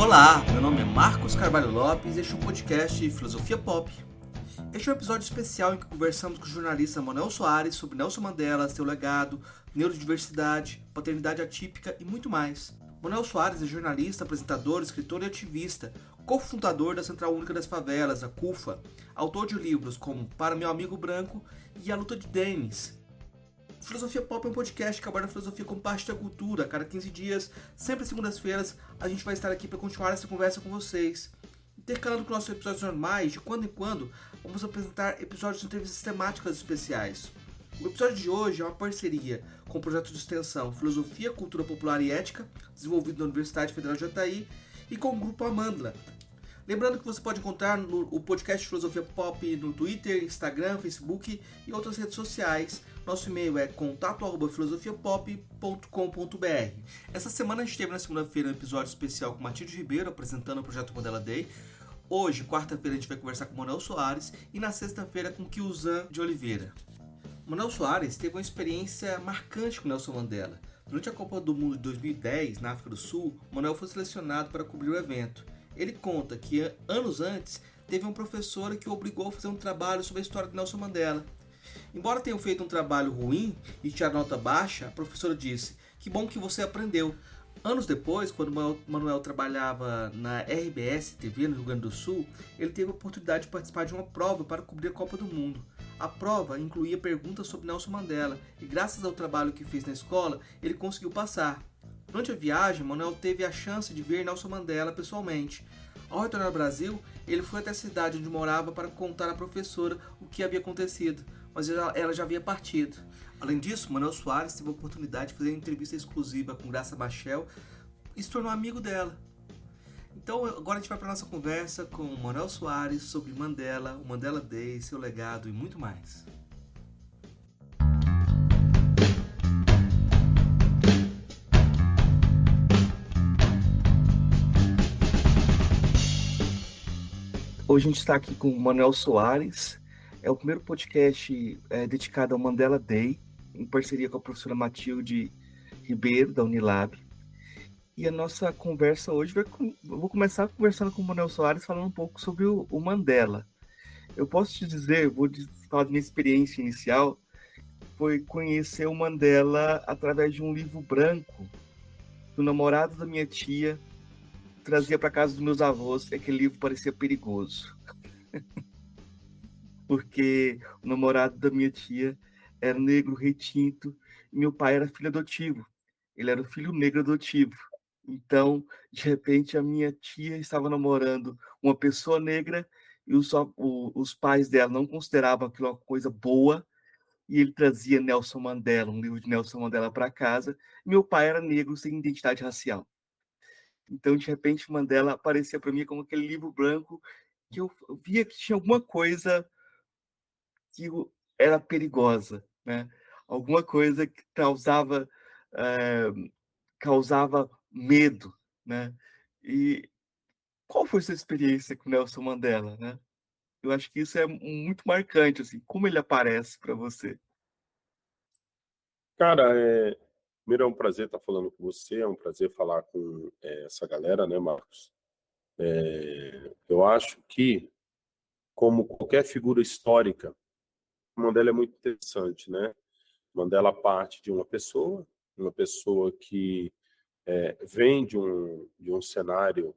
Olá, meu nome é Marcos Carvalho Lopes e este é um podcast de Filosofia Pop. Este é um episódio especial em que conversamos com o jornalista Manuel Soares sobre Nelson Mandela, seu legado, neurodiversidade, paternidade atípica e muito mais. Manuel Soares é jornalista, apresentador, escritor e ativista, cofundador da Central Única das Favelas, a CUFA, autor de livros como Para Meu Amigo Branco e A Luta de Denis. Filosofia Pop é um podcast que aborda a filosofia como parte da cultura. A cada 15 dias, sempre às segundas-feiras, a gente vai estar aqui para continuar essa conversa com vocês. Intercalando com nossos episódios normais, de quando em quando, vamos apresentar episódios de entrevistas temáticas especiais. O episódio de hoje é uma parceria com o projeto de extensão Filosofia, Cultura Popular e Ética, desenvolvido na Universidade Federal de Jataí, e com o Grupo Amandla. Lembrando que você pode encontrar o podcast Filosofia Pop no Twitter, Instagram, Facebook e outras redes sociais. Nosso e-mail é contato@filosofiapop.com.br. Essa semana a gente teve na segunda-feira um episódio especial com Matilde Ribeiro apresentando o projeto Mandela Day. Hoje, quarta-feira, a gente vai conversar com Manuel Soares e na sexta-feira com Kiuzan de Oliveira. Manuel Soares teve uma experiência marcante com Nelson Mandela. Durante a Copa do Mundo de 2010, na África do Sul, Manuel foi selecionado para cobrir o evento. Ele conta que, anos antes, teve um professor que o obrigou a fazer um trabalho sobre a história de Nelson Mandela. Embora tenham feito um trabalho ruim e tirado nota baixa, a professora disse: "Que bom que você aprendeu." Anos depois, quando Manuel trabalhava na RBS TV no Rio Grande do Sul, ele teve a oportunidade de participar de uma prova para cobrir a Copa do Mundo. A prova incluía perguntas sobre Nelson Mandela e, graças ao trabalho que fez na escola, ele conseguiu passar. Durante a viagem, Manuel teve a chance de ver Nelson Mandela pessoalmente. Ao retornar ao Brasil, ele foi até a cidade onde morava para contar à professora o que havia acontecido, mas ela já havia partido. Além disso, Manuel Soares teve a oportunidade de fazer uma entrevista exclusiva com Graça Machel e se tornou amigo dela. Então agora a gente vai para a nossa conversa com Manuel Soares sobre Mandela, o Mandela Day, seu legado e muito mais. Hoje a gente está aqui com o Manuel Soares. É o primeiro podcast dedicado ao Mandela Day, em parceria com a professora Matilde Ribeiro, da Unilab. E a nossa conversa hoje eu vou começar conversando com o Manuel Soares, falando um pouco sobre o Mandela. Eu posso te dizer, falar da minha experiência inicial, foi conhecer o Mandela através de um livro branco do namorado da minha tia, trazia para casa dos meus avós, e aquele livro parecia perigoso. Porque o namorado da minha tia era negro retinto e meu pai era filho adotivo. Ele era o filho negro adotivo. Então, de repente, a minha tia estava namorando uma pessoa negra e os pais dela não consideravam aquilo uma coisa boa, e ele trazia Nelson Mandela, um livro de Nelson Mandela para casa. E meu pai era negro sem identidade racial. Então, de repente, Mandela aparecia para mim como aquele livro branco que eu via que tinha alguma coisa que era perigosa, né? Alguma coisa que causava medo, né? E qual foi sua experiência com Nelson Mandela, né? Eu acho que isso é muito marcante, assim, como ele aparece para você. Cara, primeiro é um prazer estar falando com você, é um prazer falar com essa galera, né, Marcos? Eu acho que, como qualquer figura histórica, Mandela é muito interessante, né? Mandela parte de uma pessoa que vem de um cenário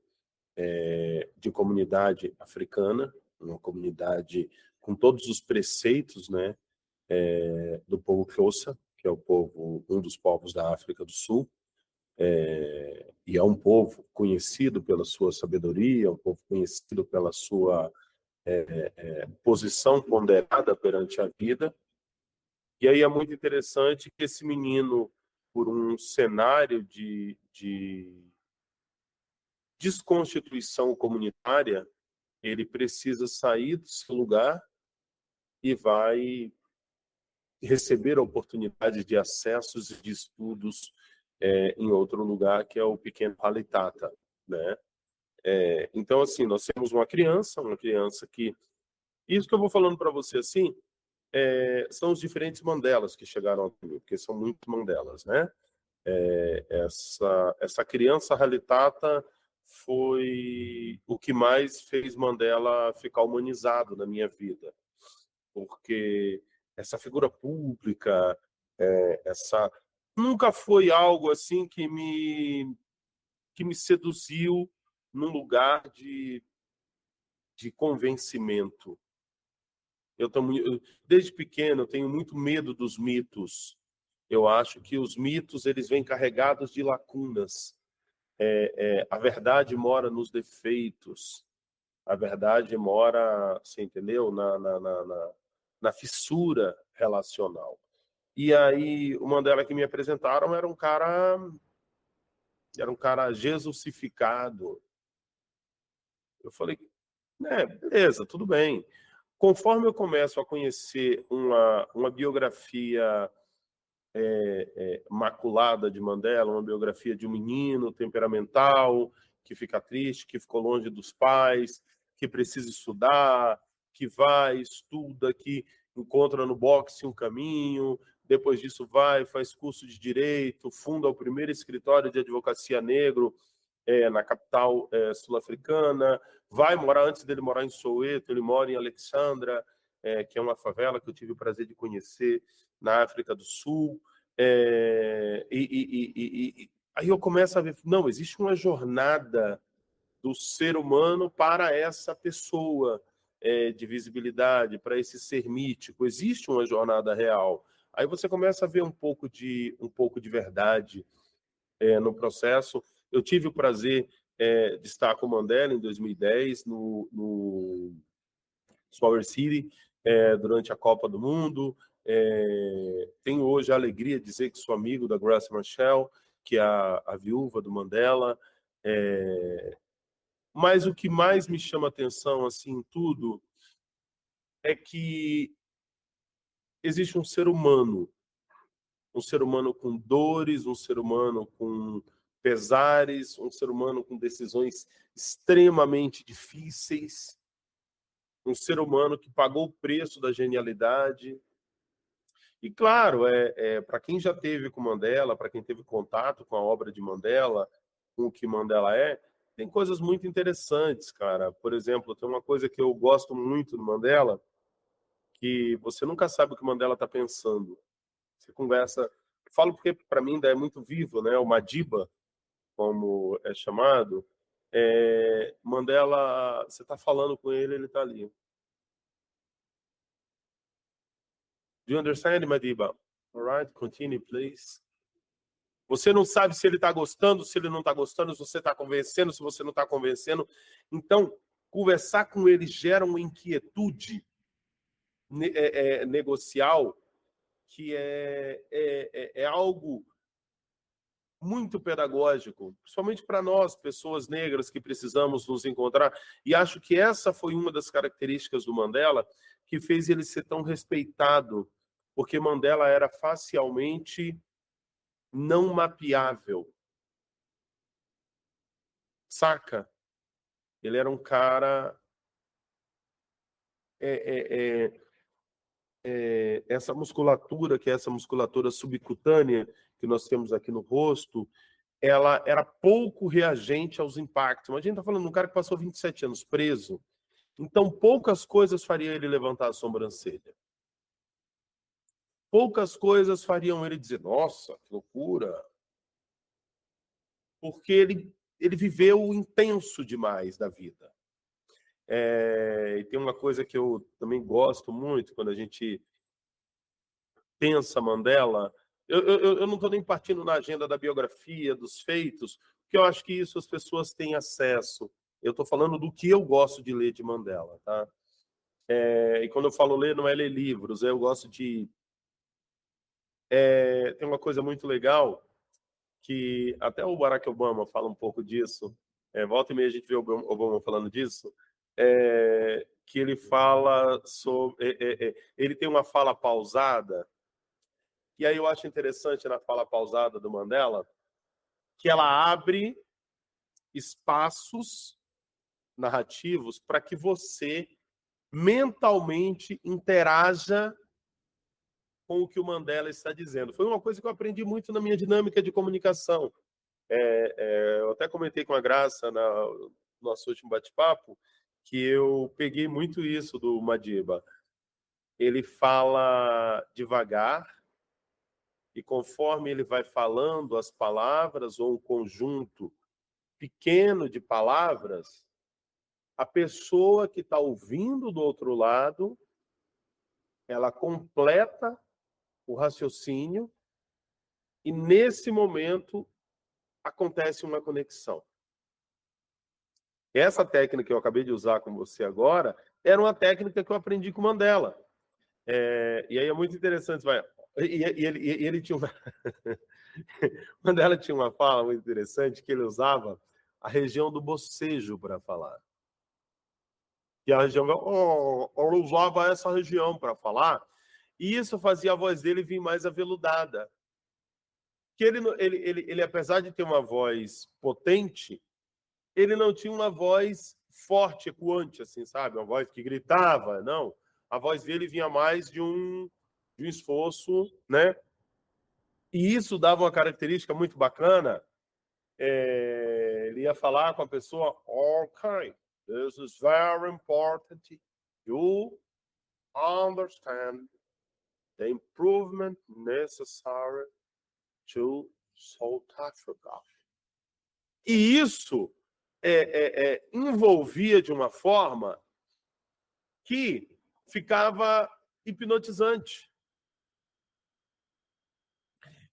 de comunidade africana, uma comunidade com todos os preceitos, né, do povo Xhosa, que é um dos povos da África do Sul, e é um povo conhecido pela sua sabedoria, um povo conhecido pela sua posição ponderada perante a vida. E aí é muito interessante que esse menino, por um cenário de desconstituição comunitária, ele precisa sair do seu lugar e vai receber a oportunidade de acessos e de estudos em outro lugar, que é o pequeno Halitata, né? Então, assim, nós temos uma criança que... Isso que eu vou falando para você, assim, são os diferentes Mandelas que chegaram aqui, porque são muitos Mandelas, né? Essa criança Halitata foi o que mais fez Mandela ficar humanizado na minha vida. Porque essa figura pública, essa nunca foi algo assim que me seduziu num lugar de convencimento. Desde pequeno, eu tenho muito medo dos mitos. Eu acho que os mitos eles vêm carregados de lacunas. A verdade mora nos defeitos. A verdade mora, você entendeu? Na fissura relacional. E aí, o Mandela que me apresentaram era um cara jesusificado. Eu falei, beleza, tudo bem. Conforme eu começo a conhecer uma biografia maculada de Mandela, uma biografia de um menino temperamental, que fica triste, que ficou longe dos pais, que precisa estudar, que vai, estuda, que encontra no boxe um caminho, depois disso vai, faz curso de direito, funda o primeiro escritório de advocacia negro na capital sul-africana, vai morar, antes dele morar em Soweto, ele mora em Alexandra, que é uma favela que eu tive o prazer de conhecer na África do Sul. Aí eu começo a ver, não, existe uma jornada do ser humano para essa pessoa de visibilidade, para esse ser mítico, existe uma jornada real. Aí você começa a ver um pouco de verdade no processo. Eu tive o prazer de estar com o Mandela em 2010 no Swansea City durante a Copa do Mundo. Tenho hoje a alegria de dizer que sou amigo da Graça Machel, que é a viúva do Mandela. Mas o que mais me chama atenção assim em tudo é que existe um ser humano com dores, um ser humano com pesares, um ser humano com decisões extremamente difíceis, um ser humano que pagou o preço da genialidade. E, claro, para quem já teve com Mandela, para quem teve contato com a obra de Mandela, com o que Mandela tem coisas muito interessantes, cara. Por exemplo, tem uma coisa que eu gosto muito do Mandela, que você nunca sabe o que o Mandela está pensando. Você conversa... Falo porque, para mim, ainda é muito vivo, né? O Madiba, como é chamado. Mandela, você está falando com ele, ele está ali. Do you understand, Madiba? All right, continue, please. Você não sabe se ele está gostando, se ele não está gostando, se você está convencendo, se você não está convencendo. Então, conversar com ele gera uma inquietude negocial que é algo muito pedagógico, principalmente para nós, pessoas negras que precisamos nos encontrar. E acho que essa foi uma das características do Mandela que fez ele ser tão respeitado, porque Mandela era facialmente não mapeável. Saca? Ele era um cara... essa musculatura, que é essa musculatura subcutânea que nós temos aqui no rosto, ela era pouco reagente aos impactos. Mas a gente está falando de um cara que passou 27 anos preso, então poucas coisas fariam ele levantar a sobrancelha. Poucas coisas fariam ele dizer, nossa, que loucura. Porque ele viveu o intenso demais da vida. E tem uma coisa que eu também gosto muito, quando a gente pensa Mandela, eu não estou nem partindo na agenda da biografia, dos feitos, porque eu acho que isso as pessoas têm acesso. Eu estou falando do que eu gosto de ler de Mandela, tá? E quando eu falo ler, não é ler livros, eu gosto de... tem uma coisa muito legal, que até o Barack Obama fala um pouco disso, volta e meia a gente vê o Obama falando disso, que ele fala sobre... ele tem uma fala pausada, e aí eu acho interessante na fala pausada do Mandela que ela abre espaços narrativos para que você mentalmente interaja com o que o Mandela está dizendo. Foi uma coisa que eu aprendi muito na minha dinâmica de comunicação. Eu até comentei com a Graça no nosso último bate-papo que eu peguei muito isso do Madiba. Ele fala devagar e conforme ele vai falando as palavras ou um conjunto pequeno de palavras, a pessoa que está ouvindo do outro lado, ela completa o raciocínio e nesse momento acontece uma conexão. Essa técnica que eu acabei de usar com você agora era uma técnica que eu aprendi com o Mandela. E aí é muito interessante. Ele tinha uma... Mandela tinha uma fala muito interessante que ele usava a região do bocejo para falar. E a região... ele usava essa região para falar e isso fazia a voz dele vir mais aveludada. Que ele, apesar de ter uma voz potente, ele não tinha uma voz forte, ecoante, assim, sabe? Uma voz que gritava, não. A voz dele vinha mais de um esforço, né? E isso dava uma característica muito bacana. Ele ia falar com a pessoa, ok, this is very important. You understand the improvement necessary to South Africa. E isso envolvia de uma forma que ficava hipnotizante.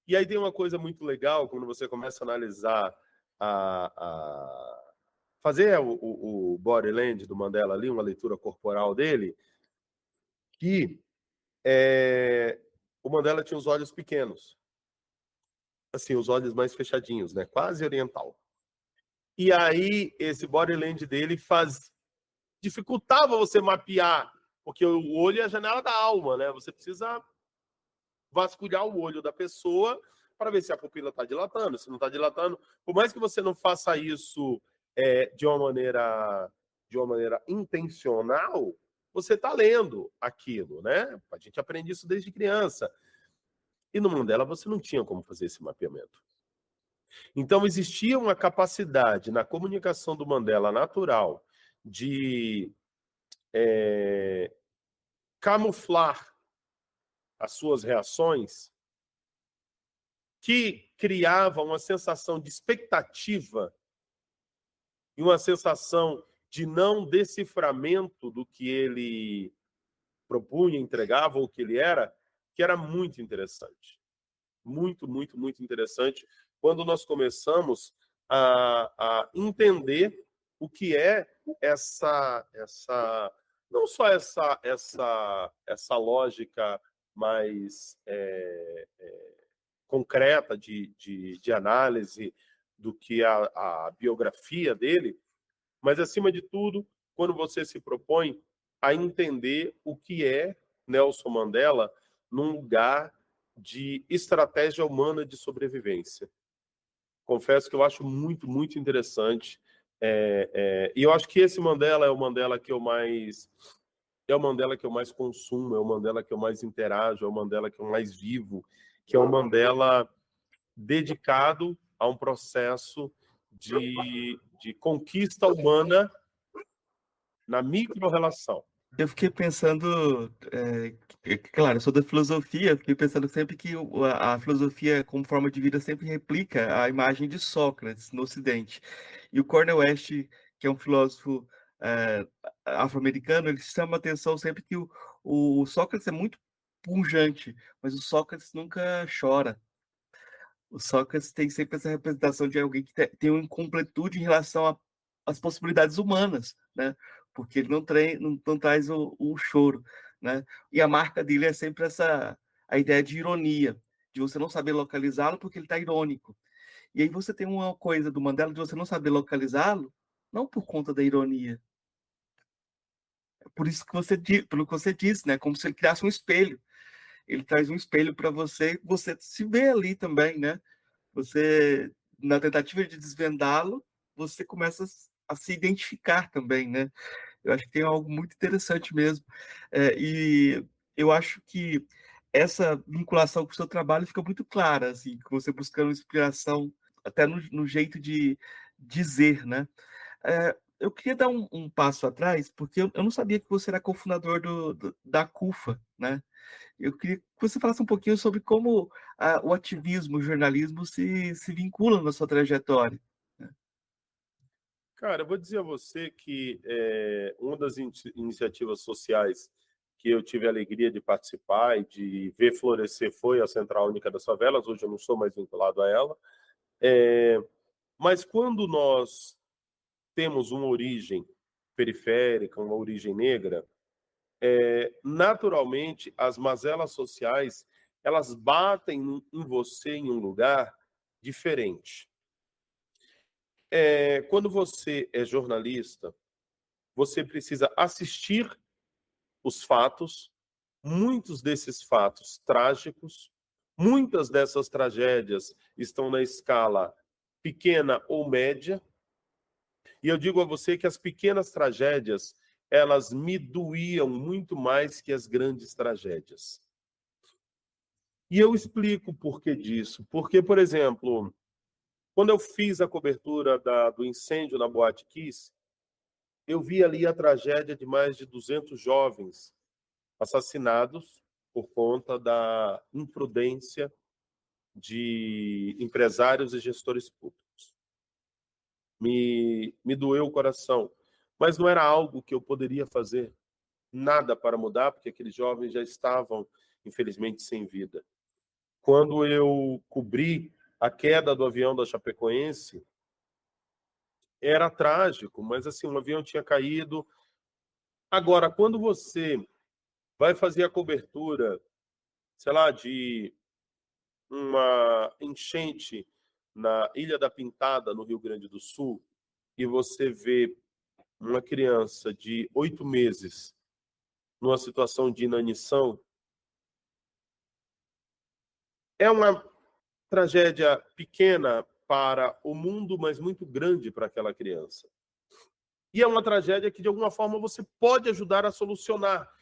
E aí tem uma coisa muito legal quando você começa a analisar, fazer o body land do Mandela ali, uma leitura corporal dele, que o Mandela tinha os olhos pequenos. Assim, os olhos mais fechadinhos, né? Quase oriental. E aí, esse body land dele dificultava você mapear, porque o olho é a janela da alma, né? Você precisa vasculhar o olho da pessoa para ver se a pupila está dilatando, se não está dilatando. Por mais que você não faça isso de uma maneira intencional, você está lendo aquilo, né? A gente aprende isso desde criança. E no Mandela você não tinha como fazer esse mapeamento. Então, existia uma capacidade na comunicação do Mandela natural de camuflar as suas reações que criava uma sensação de expectativa e uma sensação de não deciframento do que ele propunha, entregava, ou o que ele era, que era muito interessante. Muito, muito, muito interessante quando nós começamos a entender o que é não só essa lógica mais concreta de análise do que a biografia dele, mas, acima de tudo, quando você se propõe a entender o que é Nelson Mandela num lugar de estratégia humana de sobrevivência. Confesso que eu acho muito, muito interessante. E eu acho que esse Mandela é o Mandela que eu mais... É o Mandela que eu mais consumo, é o Mandela que eu mais interajo, é o Mandela que eu mais vivo, que é o Mandela dedicado a um processo de conquista humana na micro-relação. Eu fiquei pensando, claro, eu sou da filosofia, fiquei pensando sempre que a filosofia, como forma de vida, sempre replica a imagem de Sócrates no Ocidente. E o Cornel West, que é um filósofo afro-americano, ele chama a atenção sempre que o Sócrates é muito pungente, mas o Sócrates nunca chora. O Sócrates tem sempre essa representação de alguém que tem uma incompletude em relação às possibilidades humanas, né? Porque ele não traz o choro, né? E a marca dele é sempre a ideia de ironia, de você não saber localizá-lo porque ele está irônico. E aí você tem uma coisa do Mandela de você não saber localizá-lo, não por conta da ironia. É por isso que pelo que você disse, né? Como se ele criasse um espelho. Ele traz um espelho para você se vê ali também, né? Você, na tentativa de desvendá-lo, você começa a se identificar também, né? Eu acho que tem algo muito interessante mesmo. E eu acho que essa vinculação com o seu trabalho fica muito clara, assim, com você buscando inspiração até no jeito de dizer, né? Eu queria dar um passo atrás, porque eu não sabia que você era cofundador da CUFA, né? Eu queria que você falasse um pouquinho sobre como o ativismo, o jornalismo se vinculam na sua trajetória, né? Cara, eu vou dizer a você que uma das iniciativas sociais que eu tive a alegria de participar e de ver florescer foi a Central Única das Favelas. Hoje eu não sou mais vinculado a ela. Mas quando nós temos uma origem periférica, uma origem negra, naturalmente as mazelas sociais elas batem em você em um lugar diferente. Quando você é jornalista, você precisa assistir os fatos, muitos desses fatos trágicos, muitas dessas tragédias estão na escala pequena ou média, e eu digo a você que as pequenas tragédias, elas me doíam muito mais que as grandes tragédias. E eu explico o porquê disso. Porque, por exemplo, quando eu fiz a cobertura do incêndio na Boate Kiss, eu vi ali a tragédia de mais de 200 jovens assassinados por conta da imprudência de empresários e gestores públicos. Me doeu o coração, mas não era algo que eu poderia fazer nada para mudar, porque aqueles jovens já estavam, infelizmente, sem vida. Quando eu cobri a queda do avião da Chapecoense, era trágico, mas assim, um avião tinha caído. Agora, quando você vai fazer a cobertura, sei lá, de uma enchente na Ilha da Pintada, no Rio Grande do Sul, e você vê uma criança de 8 meses numa situação de inanição, é uma tragédia pequena para o mundo, mas muito grande para aquela criança. E é uma tragédia que, de alguma forma, você pode ajudar a solucionar.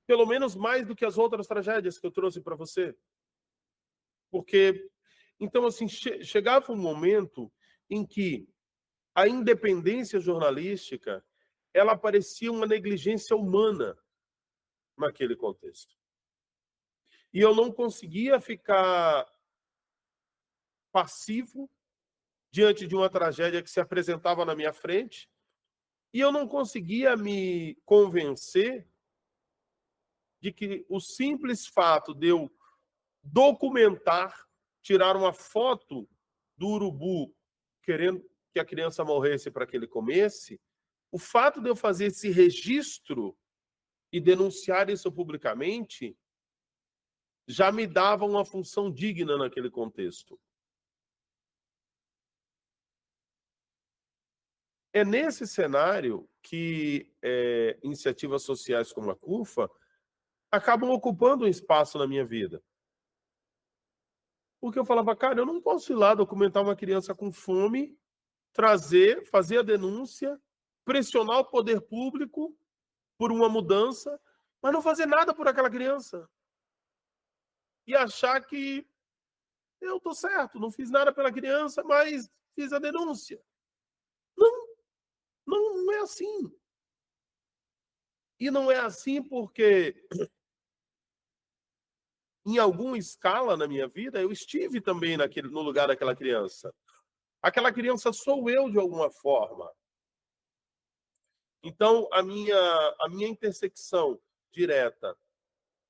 Pelo menos mais do que as outras tragédias que eu trouxe para você. Porque, então, assim, chegava um momento em que a independência jornalística ela parecia uma negligência humana naquele contexto. E eu não conseguia ficar passivo diante de uma tragédia que se apresentava na minha frente, e eu não conseguia me convencer de que o simples fato de eu documentar, tirar uma foto do urubu querendo que a criança morresse para que ele comesse, o fato de eu fazer esse registro e denunciar isso publicamente já me dava uma função digna naquele contexto. É nesse cenário que iniciativas sociais como a CUFA acabam ocupando um espaço na minha vida. Porque eu falava, cara, eu não posso ir lá documentar uma criança com fome, trazer, fazer a denúncia, pressionar o poder público por uma mudança, mas não fazer nada por aquela criança. E achar que eu estou certo, não fiz nada pela criança, mas fiz a denúncia. Não é assim. E não é assim porque, em alguma escala na minha vida, eu estive também no lugar daquela criança. Aquela criança sou eu, de alguma forma. Então, a minha intersecção direta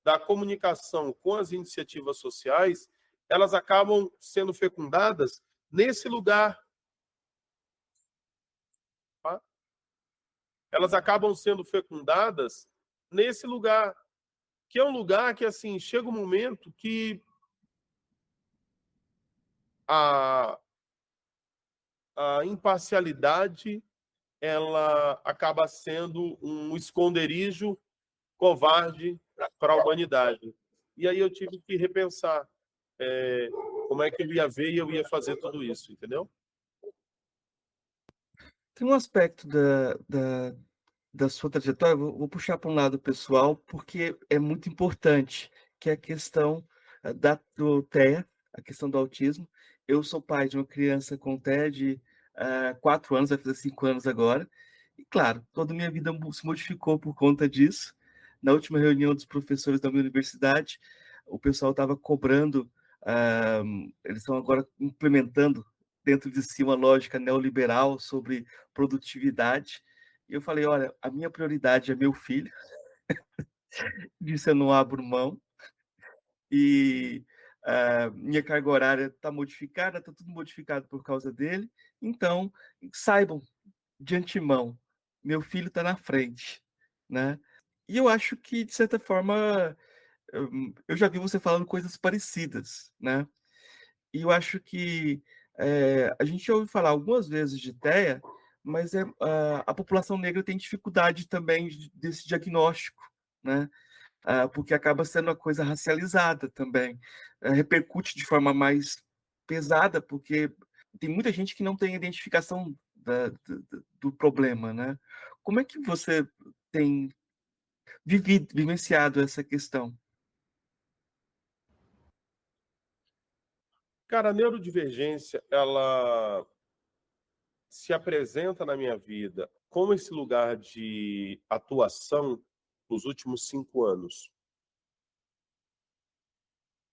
da comunicação com as iniciativas sociais, elas acabam sendo fecundadas nesse lugar. Tá? Elas acabam sendo fecundadas nesse lugar, que é um lugar que, assim, chega um momento que a imparcialidade ela acaba sendo um esconderijo covarde para a humanidade. E aí eu tive que repensar como é que eu ia ver e eu ia fazer tudo isso, entendeu? Tem um aspecto da sua trajetória, vou puxar para um lado pessoal, porque é muito importante, que é a questão do TEA, a questão do autismo. eu sou pai de uma criança com TED há 4 anos, vai fazer 5 anos agora. E, claro, toda a minha vida se modificou por conta disso. Na última reunião dos professores da minha universidade, o pessoal estava cobrando, eles estão agora implementando dentro de si uma lógica neoliberal sobre produtividade. E eu falei, olha, a minha prioridade é meu filho, disso eu não abro mão, e minha carga horária está modificada, está tudo modificado por causa dele. Então, saibam de antemão, meu filho está na frente, né? E eu acho que, de certa forma, eu já vi você falando coisas parecidas, né? E eu acho que a gente ouve falar algumas vezes de TEA, mas a população negra tem dificuldade também desse diagnóstico, né? Porque acaba sendo uma coisa racializada também. Repercute de forma mais pesada, porque tem muita gente que não tem identificação do problema, né? Como é que você tem vivenciado essa questão? Cara, a neurodivergência, ela se apresenta na minha vida como esse lugar de atuação nos últimos 5 anos.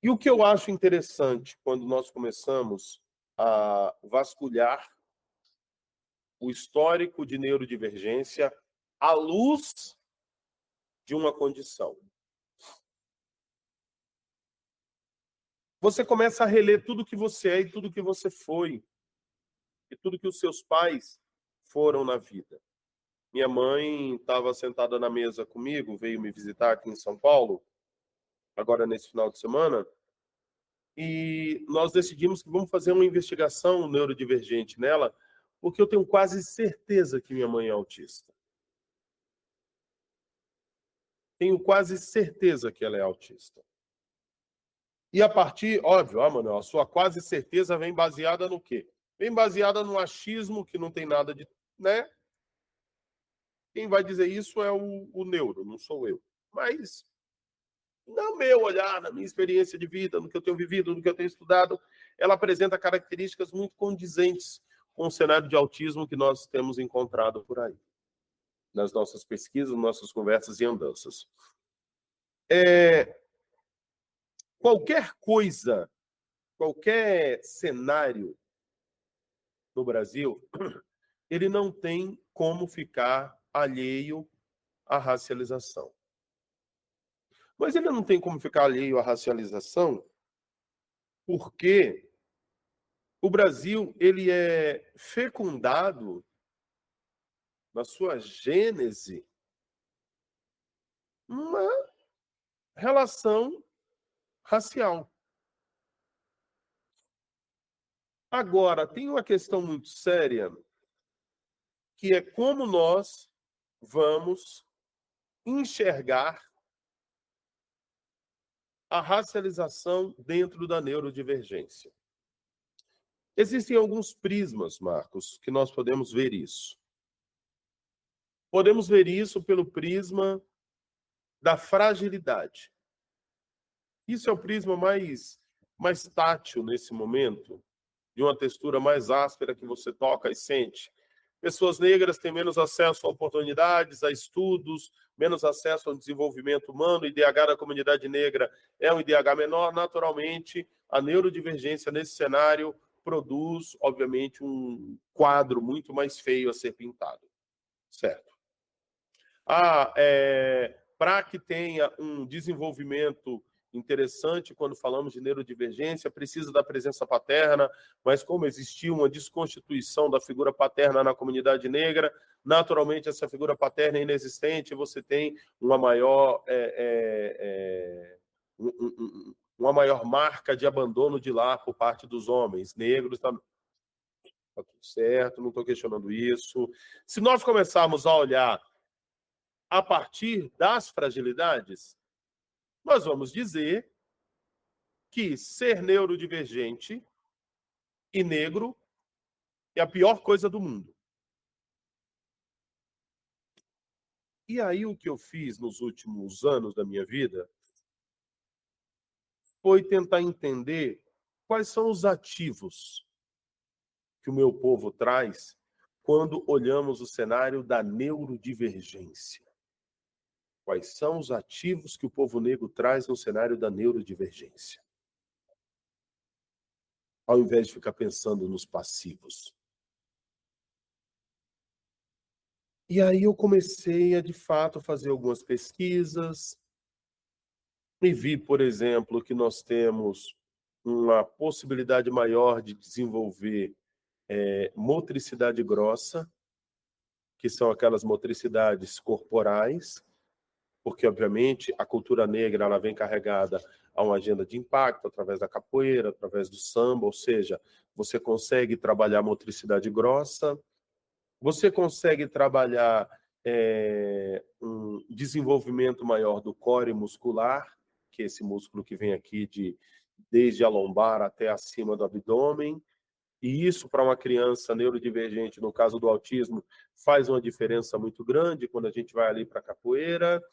E o que eu acho interessante quando nós começamos a vasculhar o histórico de neurodivergência à luz de uma condição. Você começa a reler tudo que você é e tudo que você foi, e tudo que os seus pais foram na vida. Minha mãe estava sentada na mesa comigo, veio me visitar aqui em São Paulo, agora nesse final de semana, e nós decidimos que vamos fazer uma investigação neurodivergente nela, porque eu tenho quase certeza que minha mãe é autista. Tenho quase certeza que ela é autista. E a partir, óbvio, Manuel, a sua quase certeza vem baseada no quê? Vem baseada no achismo que não tem nada de, né? Quem vai dizer isso é o neuro, não sou eu. Mas, no meu olhar, na minha experiência de vida, no que eu tenho vivido, no que eu tenho estudado, ela apresenta características muito condizentes com o cenário de autismo que nós temos encontrado por aí, nas nossas pesquisas, nossas conversas e andanças. Qualquer coisa, qualquer cenário no Brasil, ele não tem como ficar alheio à racialização. Mas ele não tem como ficar alheio à racialização porque o Brasil ele é fecundado na sua gênese uma relação racial. Agora, tem uma questão muito séria, que é como nós vamos enxergar a racialização dentro da neurodivergência. Existem alguns prismas, Marcos, que nós podemos ver isso. Podemos ver isso pelo prisma da fragilidade. Isso é o prisma mais tátil nesse momento, de uma textura mais áspera que você toca e sente. Pessoas negras têm menos acesso a oportunidades, a estudos, menos acesso ao desenvolvimento humano. O IDH da comunidade negra é um IDH menor. Naturalmente, a neurodivergência nesse cenário produz, obviamente, um quadro muito mais feio a ser pintado. Certo? Para que tenha um desenvolvimento interessante quando falamos de neurodivergência, precisa da presença paterna, mas como existiu uma desconstituição da figura paterna na comunidade negra, naturalmente essa figura paterna é inexistente, você tem uma maior, uma maior marca de abandono de lar por parte dos homens negros. Tá tudo certo, não estou questionando isso. Se nós começarmos a olhar a partir das fragilidades, nós vamos dizer que ser neurodivergente e negro é a pior coisa do mundo. E aí o que eu fiz nos últimos anos da minha vida foi tentar entender quais são os ativos que o meu povo traz quando olhamos o cenário da neurodivergência? Quais são os ativos que o povo negro traz no cenário da neurodivergência? Ao invés de ficar pensando nos passivos. E aí eu comecei a, de fato, fazer algumas pesquisas e vi, por exemplo, que nós temos uma possibilidade maior de desenvolver motricidade grossa, que são aquelas motricidades corporais, porque, obviamente, a cultura negra ela vem carregada a uma agenda de impacto através da capoeira, através do samba, ou seja, você consegue trabalhar motricidade grossa, você consegue trabalhar um desenvolvimento maior do core muscular, que é esse músculo que vem aqui desde a lombar até acima do abdômen, e isso para uma criança neurodivergente, no caso do autismo, faz uma diferença muito grande quando a gente vai ali para a capoeira.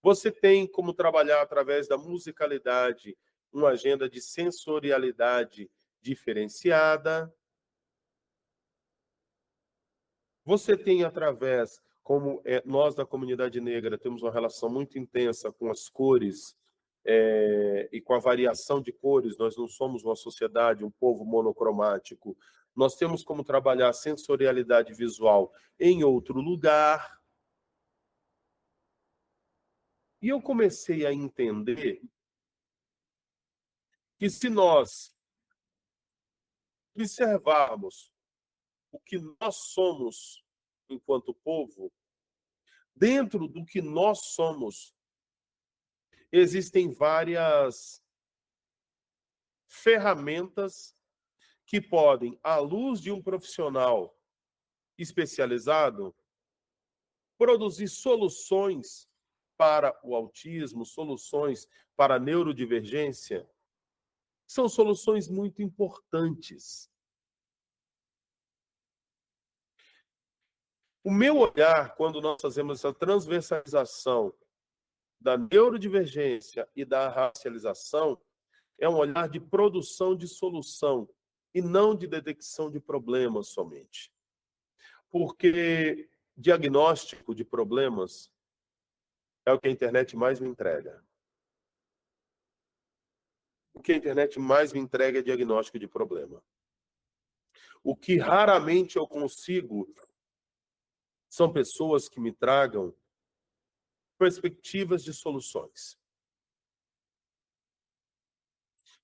Você tem como trabalhar através da musicalidade uma agenda de sensorialidade diferenciada. Você tem através, como nós da comunidade negra temos uma relação muito intensa com as cores e com a variação de cores, nós não somos uma sociedade, um povo monocromático, nós temos como trabalhar a sensorialidade visual em outro lugar. E eu comecei a entender que se nós observarmos o que nós somos enquanto povo, dentro do que nós somos, existem várias ferramentas que podem, à luz de um profissional especializado, produzir soluções para o autismo, soluções para a neurodivergência. São soluções muito importantes. O meu olhar, quando nós fazemos essa transversalização da neurodivergência e da racialização, é um olhar de produção de solução e não de detecção de problemas somente. Porque diagnóstico de problemas é o que a internet mais me entrega. O que a internet mais me entrega é diagnóstico de problema. O que raramente eu consigo são pessoas que me tragam perspectivas de soluções.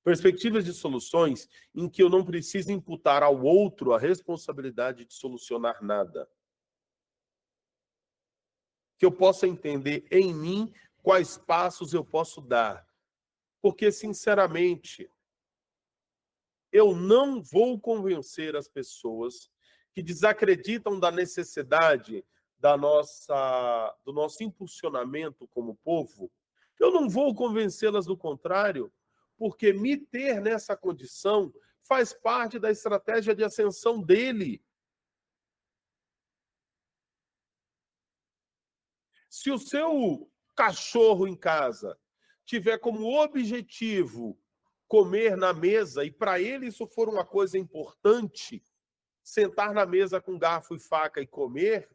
Perspectivas de soluções em que eu não preciso imputar ao outro a responsabilidade de solucionar nada. Que eu possa entender em mim quais passos eu posso dar. Porque, sinceramente, eu não vou convencer as pessoas que desacreditam da necessidade do nosso impulsionamento como povo. Eu não vou convencê-las do contrário, porque me ter nessa condição faz parte da estratégia de ascensão dele. Se o seu cachorro em casa tiver como objetivo comer na mesa, e para ele isso for uma coisa importante, sentar na mesa com garfo e faca e comer,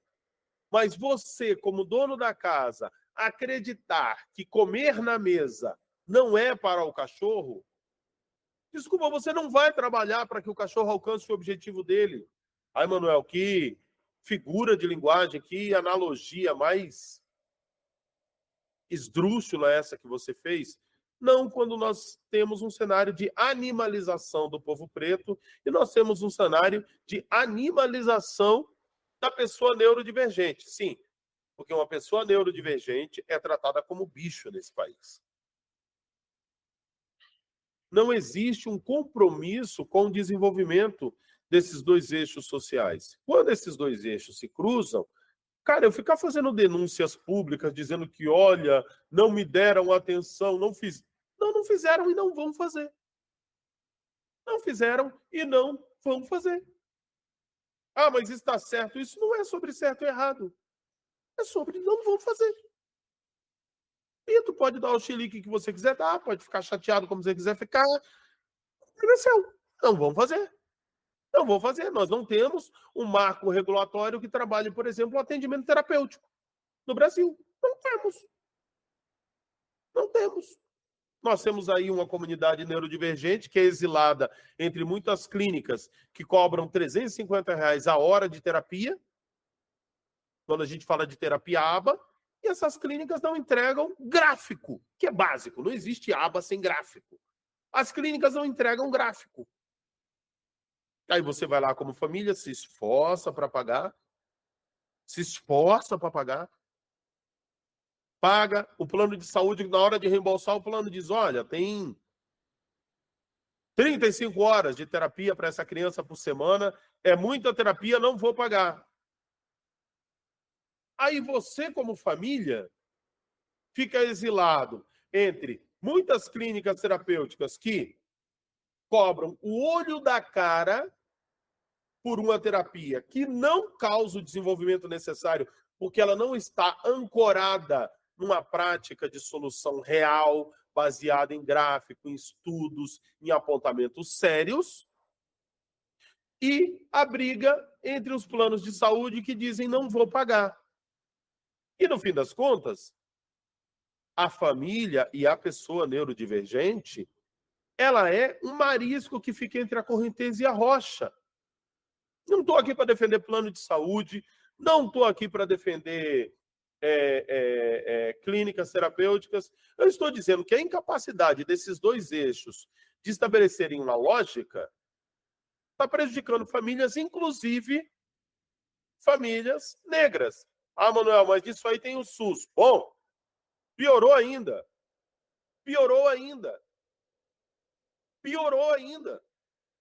mas você, como dono da casa, acreditar que comer na mesa não é para o cachorro, desculpa, você não vai trabalhar para que o cachorro alcance o objetivo dele. Ai, Manuel, que figura de linguagem, que analogia mais esdrúxula essa que você fez. Não quando nós temos um cenário de animalização do povo preto e nós temos um cenário de animalização da pessoa neurodivergente. Sim, porque uma pessoa neurodivergente é tratada como bicho nesse país. Não existe um compromisso com o desenvolvimento desses dois eixos sociais. Quando esses dois eixos se cruzam, cara, eu ficar fazendo denúncias públicas dizendo que, olha, não me deram atenção, não fizeram e não vão fazer. Não fizeram e não vão fazer. Ah, mas está certo. Isso não é sobre certo ou errado. É sobre não vão fazer. E tu pode dar o chilique que você quiser, tá? Pode ficar chateado como você quiser ficar. Cresceu. Não vão fazer. Não vão fazer. Nós não temos um marco regulatório que trabalhe, por exemplo, o atendimento terapêutico no Brasil. Não temos. Não temos. Nós temos aí uma comunidade neurodivergente que é exilada entre muitas clínicas que cobram R$ 350 a hora de terapia, quando a gente fala de terapia aba, e essas clínicas não entregam gráfico, que é básico. Não existe aba sem gráfico. As clínicas não entregam gráfico. Aí você vai lá como família, se esforça para pagar, paga o plano de saúde, na hora de reembolsar, o plano diz, olha, tem 35 horas de terapia para essa criança por semana, é muita terapia, não vou pagar. Aí você, como família, fica exilado entre muitas clínicas terapêuticas que cobram o olho da cara por uma terapia que não causa o desenvolvimento necessário, porque ela não está ancorada numa prática de solução real, baseada em gráfico, em estudos, em apontamentos sérios, e a briga entre os planos de saúde que dizem não vou pagar. E, no fim das contas, a família e a pessoa neurodivergente, ela é um marisco que fica entre a correnteza e a rocha. Não estou aqui para defender plano de saúde, não estou aqui para defender clínicas terapêuticas. Eu estou dizendo que a incapacidade desses dois eixos de estabelecerem uma lógica está prejudicando famílias, inclusive famílias negras. Ah, Manuel, mas disso aí tem o SUS. Bom, piorou ainda. Piorou ainda. Piorou ainda.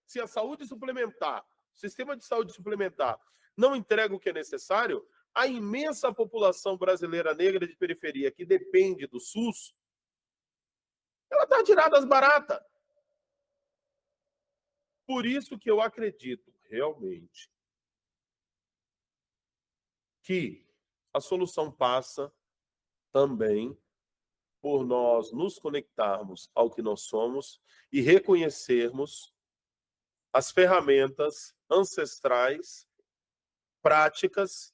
Se a saúde suplementar, o sistema de saúde suplementar, não entrega o que é necessário, a imensa população brasileira negra de periferia que depende do SUS, ela está tirada às baratas. Por isso que eu acredito realmente que a solução passa também por nós nos conectarmos ao que nós somos e reconhecermos as ferramentas ancestrais, práticas,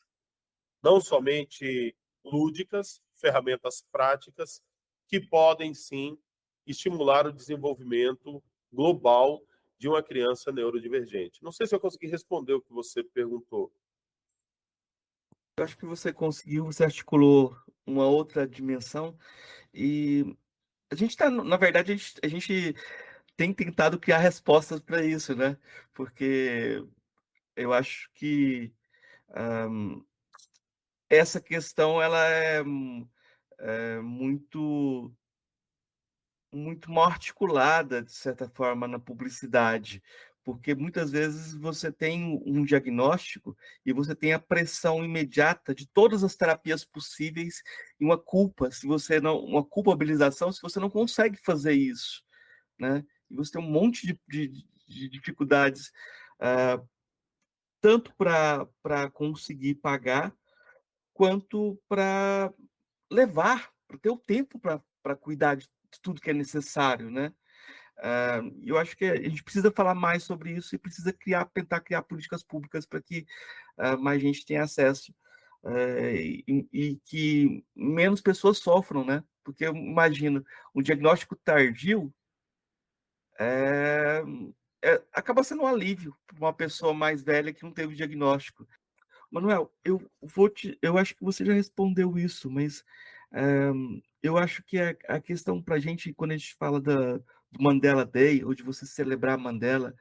não somente lúdicas, ferramentas práticas, que podem sim estimular o desenvolvimento global de uma criança neurodivergente. Não sei se eu consegui responder o que você perguntou. Eu acho que você conseguiu, você articulou uma outra dimensão e a gente está, na verdade, a gente tem tentado criar respostas para isso, né? Porque eu acho que essa questão ela é muito mal articulada, de certa forma, na publicidade, porque muitas vezes você tem um diagnóstico e você tem a pressão imediata de todas as terapias possíveis e uma culpa, se você não, uma culpabilização, se você não consegue fazer isso, né? E você tem um monte de dificuldades, tanto para conseguir pagar, quanto para levar, para ter o tempo para cuidar de tudo que é necessário, né? Eu acho que a gente precisa falar mais sobre isso e precisa tentar criar políticas públicas para que mais gente tenha acesso e que menos pessoas sofram, né? Porque eu imagino, um diagnóstico tardio é, acaba sendo um alívio para uma pessoa mais velha que não teve diagnóstico. Manuel, eu acho que você já respondeu isso, mas eu acho que a questão para a gente, quando a gente fala do Mandela Day, ou de você celebrar Mandela,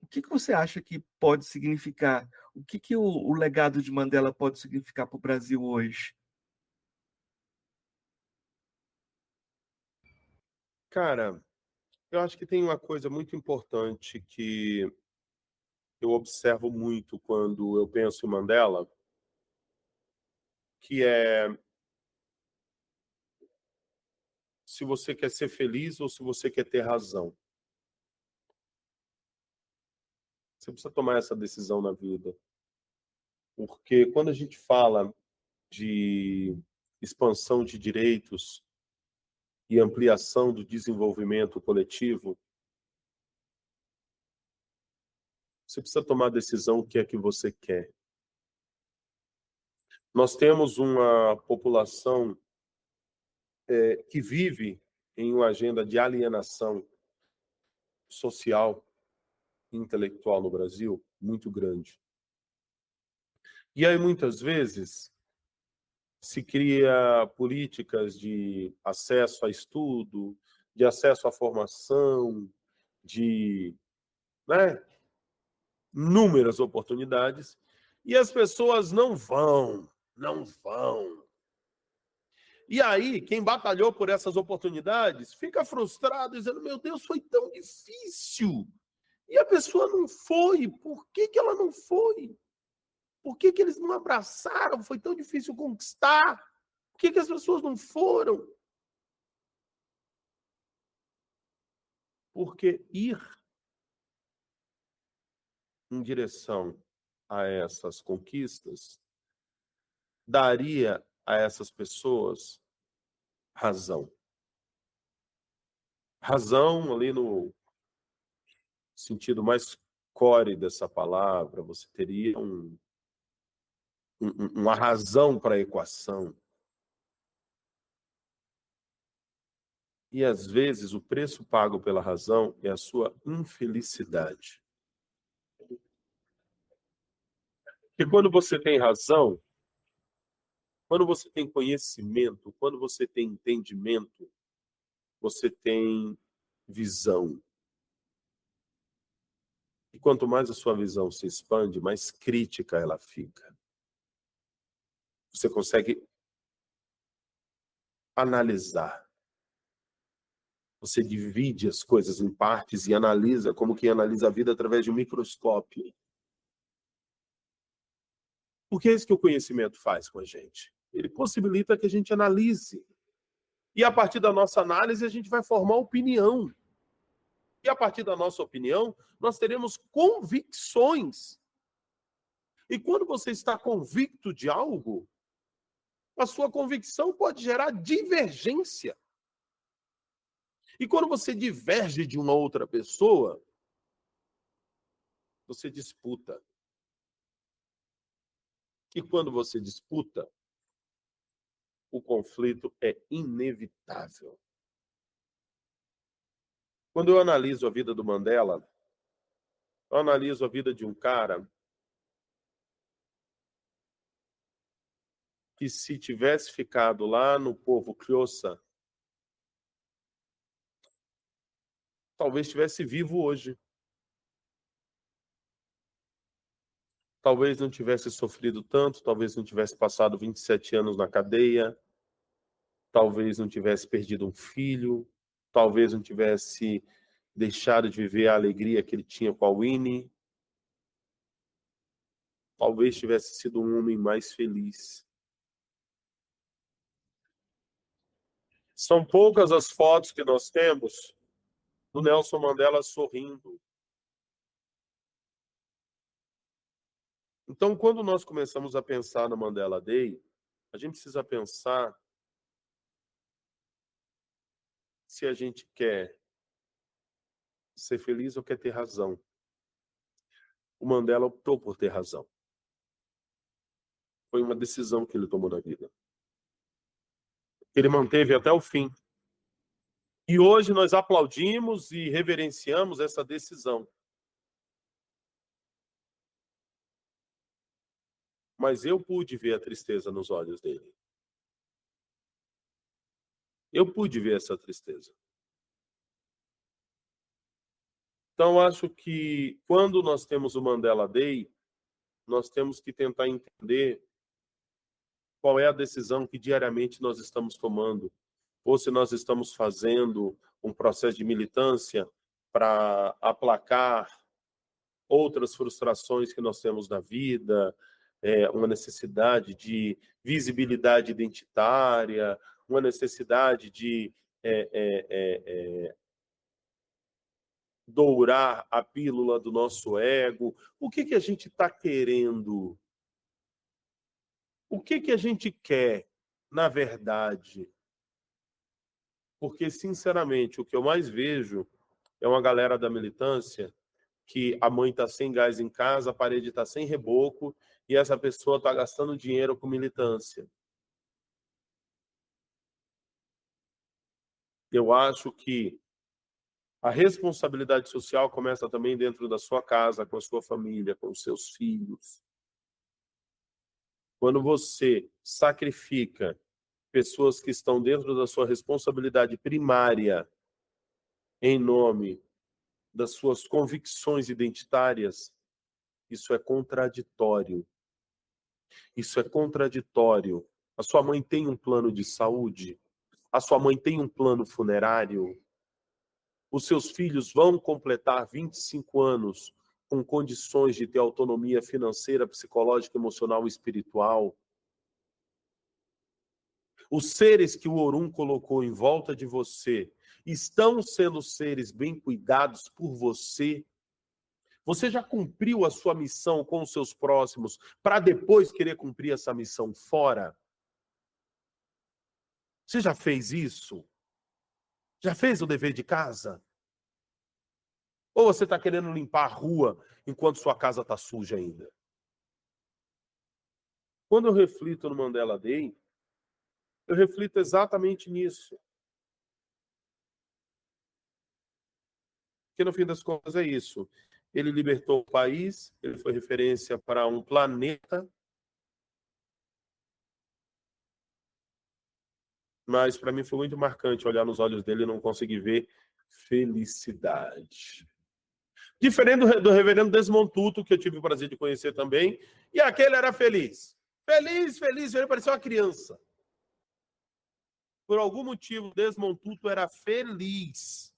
o que você acha que pode significar? O que o legado de Mandela pode significar para o Brasil hoje? Cara, eu acho que tem uma coisa muito importante que eu observo muito quando eu penso em Mandela, que é se você quer ser feliz ou se você quer ter razão. Você precisa tomar essa decisão na vida. Porque quando a gente fala de expansão de direitos e ampliação do desenvolvimento coletivo, Você precisa tomar a decisão o que é que você quer. Nós temos uma população que vive em uma agenda de alienação social e intelectual no Brasil muito grande. E aí, muitas vezes, se cria políticas de acesso a estudo, de acesso à formação, de, né, inúmeras oportunidades, e as pessoas não vão. E aí, quem batalhou por essas oportunidades fica frustrado, dizendo, meu Deus, foi tão difícil. E a pessoa não foi. Por que que ela não foi? Por que que eles não abraçaram? Foi tão difícil conquistar. Por que que as pessoas não foram? Porque ir em direção a essas conquistas daria a essas pessoas razão. Razão ali no sentido mais core dessa palavra, você teria uma razão para a equação. E, às vezes, o preço pago pela razão é a sua infelicidade. Porque quando você tem razão, quando você tem conhecimento, quando você tem entendimento, você tem visão. E quanto mais a sua visão se expande, mais crítica ela fica. Você consegue analisar. Você divide as coisas em partes e analisa como quem analisa a vida através de um microscópio. Porque é isso que o conhecimento faz com a gente. Ele possibilita que a gente analise. E a partir da nossa análise, a gente vai formar opinião. E a partir da nossa opinião, nós teremos convicções. E quando você está convicto de algo, a sua convicção pode gerar divergência. E quando você diverge de uma outra pessoa, você disputa. E quando você disputa, o conflito é inevitável. Quando eu analiso a vida do Mandela, eu analiso a vida de um cara que, se tivesse ficado lá no povo Xhosa, talvez estivesse vivo hoje. Talvez não tivesse sofrido tanto, talvez não tivesse passado 27 anos na cadeia, talvez não tivesse perdido um filho, talvez não tivesse deixado de viver a alegria que ele tinha com a Winnie, talvez tivesse sido um homem mais feliz. São poucas as fotos que nós temos do Nelson Mandela sorrindo. Então, quando nós começamos a pensar no Mandela Day, a gente precisa pensar se a gente quer ser feliz ou quer ter razão. O Mandela optou por ter razão. Foi uma decisão que ele tomou na vida. Ele manteve até o fim. E hoje nós aplaudimos e reverenciamos essa decisão. Mas eu pude ver a tristeza nos olhos dele. Eu pude ver essa tristeza. Então, acho que quando nós temos o Mandela Day, nós temos que tentar entender qual é a decisão que diariamente nós estamos tomando, ou se nós estamos fazendo um processo de militância para aplacar outras frustrações que nós temos na vida, uma necessidade de visibilidade identitária, uma necessidade de dourar a pílula do nosso ego. O que que a gente está querendo? O que que a gente quer, na verdade? Porque, sinceramente, o que eu mais vejo é uma galera da militância que a mãe está sem gás em casa, a parede está sem reboco e essa pessoa está gastando dinheiro com militância. Eu acho que a responsabilidade social começa também dentro da sua casa, com a sua família, com os seus filhos. Quando você sacrifica pessoas que estão dentro da sua responsabilidade primária em nome das suas convicções identitárias, isso é contraditório. Isso é contraditório. A sua mãe tem um plano de saúde? A sua mãe tem um plano funerário? Os seus filhos vão completar 25 anos com condições de ter autonomia financeira, psicológica, emocional e espiritual? Os seres que o Orum colocou em volta de você estão sendo seres bem cuidados por você? Você já cumpriu a sua missão com os seus próximos para depois querer cumprir essa missão fora? Você já fez isso? Já fez o dever de casa? Ou você está querendo limpar a rua enquanto sua casa está suja ainda? Quando eu reflito no Mandela Day, eu reflito exatamente nisso. Porque no fim das contas é isso. Ele libertou o país, ele foi referência para um planeta, mas para mim foi muito marcante olhar nos olhos dele e não conseguir ver felicidade. Diferente do reverendo Desmond Tutu, que eu tive o prazer de conhecer também, e aquele era feliz. Feliz, feliz, ele parecia uma criança. Por algum motivo, Desmond Tutu era feliz.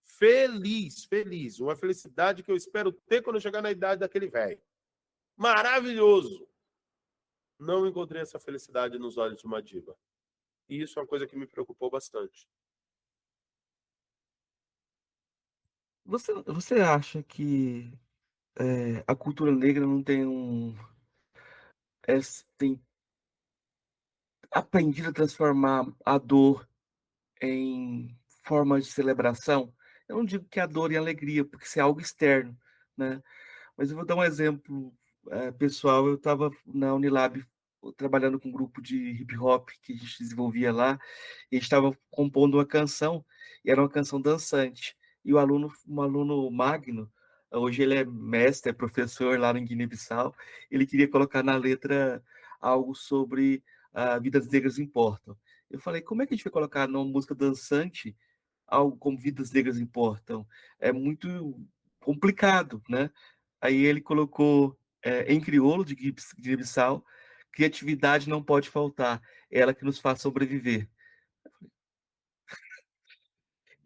Feliz, feliz. Uma felicidade que eu espero ter quando eu chegar na idade daquele velho. Maravilhoso. Não encontrei essa felicidade nos olhos de Madiba. E isso é uma coisa que me preocupou bastante. Você acha que a cultura negra não tem tem aprendido a transformar a dor em formas de celebração? Eu não digo que a dor e a alegria, porque isso é algo externo, né? Mas eu vou dar um exemplo pessoal. Eu estava na Unilab trabalhando com um grupo de hip hop que a gente desenvolvia lá, e a gente estava compondo uma canção, e era uma canção dançante. E um aluno Magno, hoje ele é mestre, é professor lá em Guiné-Bissau, ele queria colocar na letra algo sobre vidas negras importam. Eu falei, como é que a gente vai colocar numa música dançante algo como vidas negras importam? É muito complicado, né? Aí ele colocou em crioulo de Guiné-Bissau, criatividade não pode faltar, é ela que nos faz sobreviver.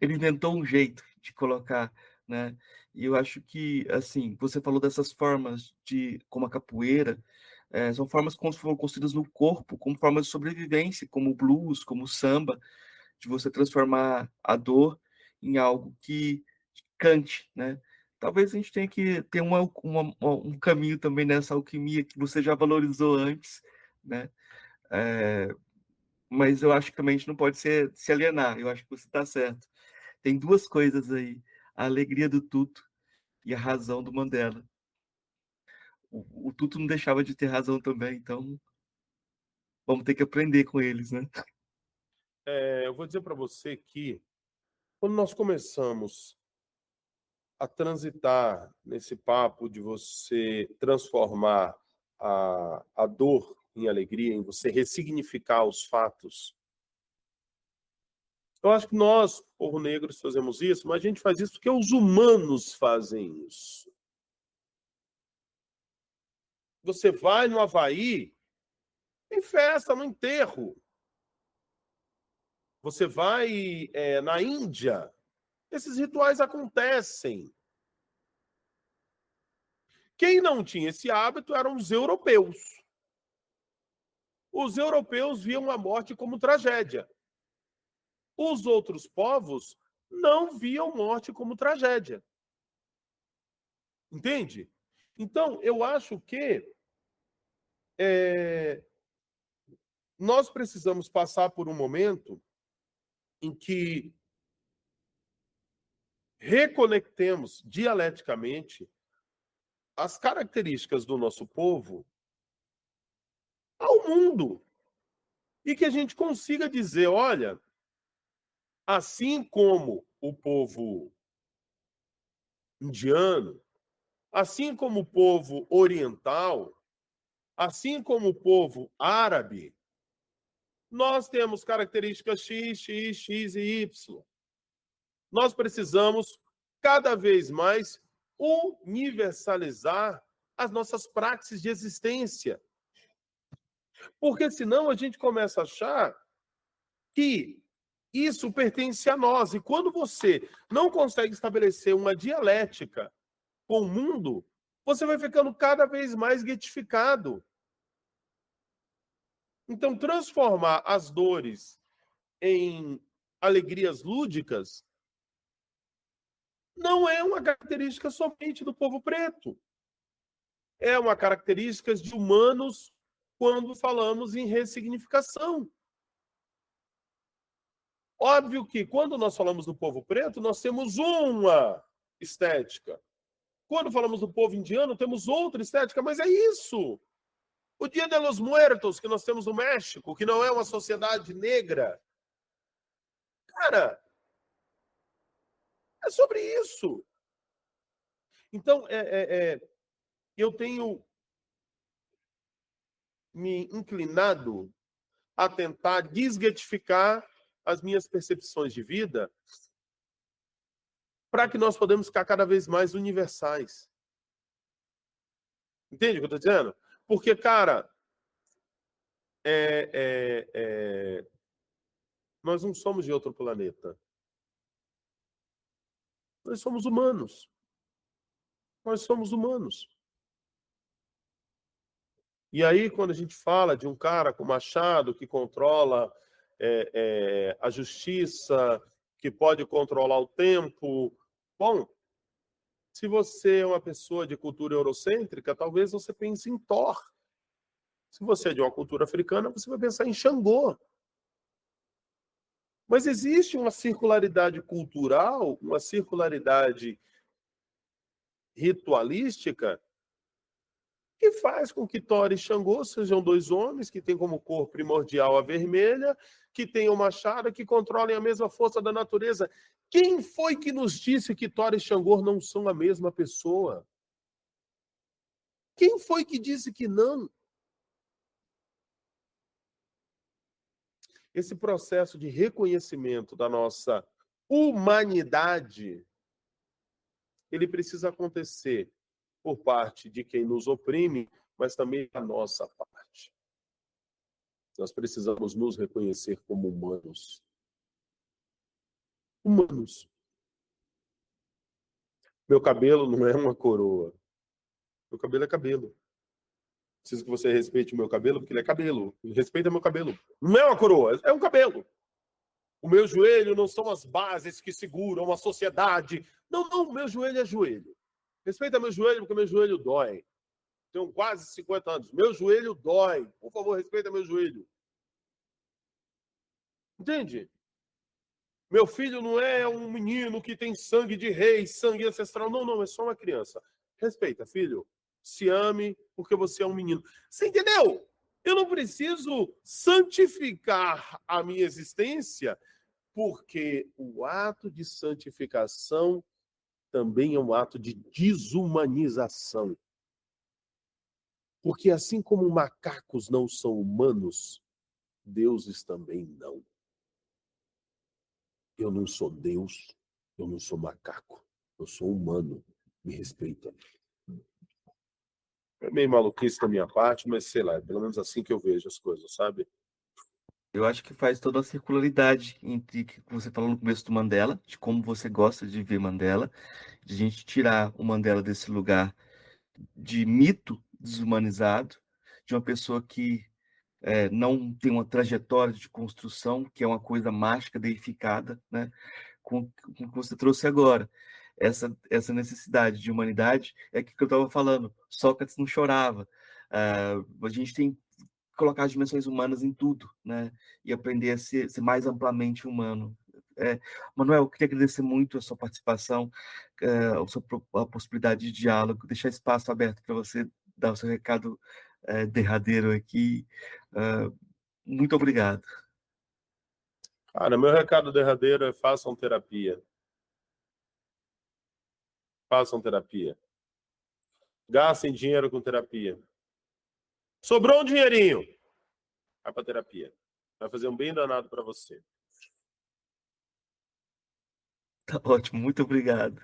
Ele inventou um jeito de colocar, né? E eu acho que, assim, você falou dessas formas de, como a capoeira, são formas que foram construídas no corpo, como formas de sobrevivência, como o blues, como o samba, de você transformar a dor em algo que cante, né? Talvez a gente tenha que ter um caminho também nessa alquimia que você já valorizou antes, né? É, mas eu acho que também a gente não pode se alienar. Eu acho que você está certo. Tem duas coisas aí: a alegria do Tuto e a razão do Mandela. O Tuto não deixava de ter razão também, então vamos ter que aprender com eles, né? Eu vou dizer para você que quando nós começamos a transitar nesse papo de você transformar a dor em alegria, em você ressignificar os fatos, eu acho que nós, povo negro, fazemos isso, mas a gente faz isso porque os humanos fazem isso. Você vai no Havaí, tem festa no enterro. Você vai na Índia, esses rituais acontecem. Quem não tinha esse hábito eram os europeus. Os europeus viam a morte como tragédia. Os outros povos não viam morte como tragédia. Entende? Então, eu acho que nós precisamos passar por um momento em que reconectemos dialeticamente as características do nosso povo ao mundo e que a gente consiga dizer, olha, assim como o povo indiano, assim como o povo oriental, assim como o povo árabe, nós temos características X, X, X e Y. Nós precisamos cada vez mais universalizar as nossas práticas de existência. Porque senão a gente começa a achar que isso pertence a nós. E quando você não consegue estabelecer uma dialética com o mundo, você vai ficando cada vez mais guetificado. Então, transformar as dores em alegrias lúdicas não é uma característica somente do povo preto. É uma característica de humanos quando falamos em ressignificação. Óbvio que quando nós falamos do povo preto, nós temos uma estética. Quando falamos do povo indiano, temos outra estética, mas é isso. O Dia de los Muertos que nós temos no México, que não é uma sociedade negra, cara, é sobre isso. Então, eu tenho me inclinado a tentar desguetificar as minhas percepções de vida para que nós podemos ficar cada vez mais universais. Entende o que eu estou dizendo? Porque, cara, nós não somos de outro planeta. Nós somos humanos. Nós somos humanos. E aí, quando a gente fala de um cara com machado que controla a justiça, que pode controlar o tempo, bom, se você é uma pessoa de cultura eurocêntrica, talvez você pense em Thor. Se você é de uma cultura africana, você vai pensar em Xangô. Mas existe uma circularidade cultural, uma circularidade ritualística que faz com que Thor e Xangô sejam dois homens que têm como cor primordial a vermelha, que tenham machado, que controlem a mesma força da natureza. Quem foi que nos disse que Thor e Xangô não são a mesma pessoa? Quem foi que disse que não? Esse processo de reconhecimento da nossa humanidade, ele precisa acontecer por parte de quem nos oprime, mas também da nossa parte. Nós precisamos nos reconhecer como humanos. Humanos. Meu cabelo não é uma coroa. Meu cabelo é cabelo. Preciso que você respeite o meu cabelo, porque ele é cabelo. Respeita meu cabelo. Não é uma coroa, é um cabelo. O meu joelho não são as bases que seguram a sociedade. Não, não, meu joelho é joelho. Respeita meu joelho, porque meu joelho dói. Tenho quase 50 anos. Meu joelho dói. Por favor, respeita meu joelho. Entende? Meu filho não é um menino que tem sangue de rei, sangue ancestral. Não, não, é só uma criança. Respeita, filho. Se ame, porque você é um menino. Você entendeu? Eu não preciso santificar a minha existência, porque o ato de santificação também é um ato de desumanização. Porque assim como macacos não são humanos, deuses também não. Eu não sou Deus, eu não sou macaco, eu sou humano. Me respeita. É meio maluquice da minha parte, mas sei lá, é pelo menos assim que eu vejo as coisas, sabe? Eu acho que faz toda a circularidade entre o que você falou no começo do Mandela, de como você gosta de ver Mandela, de a gente tirar o Mandela desse lugar de mito desumanizado, de uma pessoa que não tem uma trajetória de construção, que é uma coisa mágica, deificada, né? Com o que você trouxe agora. Essa necessidade de humanidade é que eu estava falando. Sócrates não chorava. A gente tem que colocar as dimensões humanas em tudo, né? E aprender a ser mais amplamente humano. Manuel, eu queria agradecer muito a sua participação, a possibilidade de diálogo, deixar espaço aberto para você dar o seu recado derradeiro aqui. Muito obrigado. Cara, meu recado derradeiro é façam terapia. Façam terapia. Gastem dinheiro com terapia. Sobrou um dinheirinho. Vai para terapia. Vai fazer um bem danado para você. Tá ótimo, muito obrigado.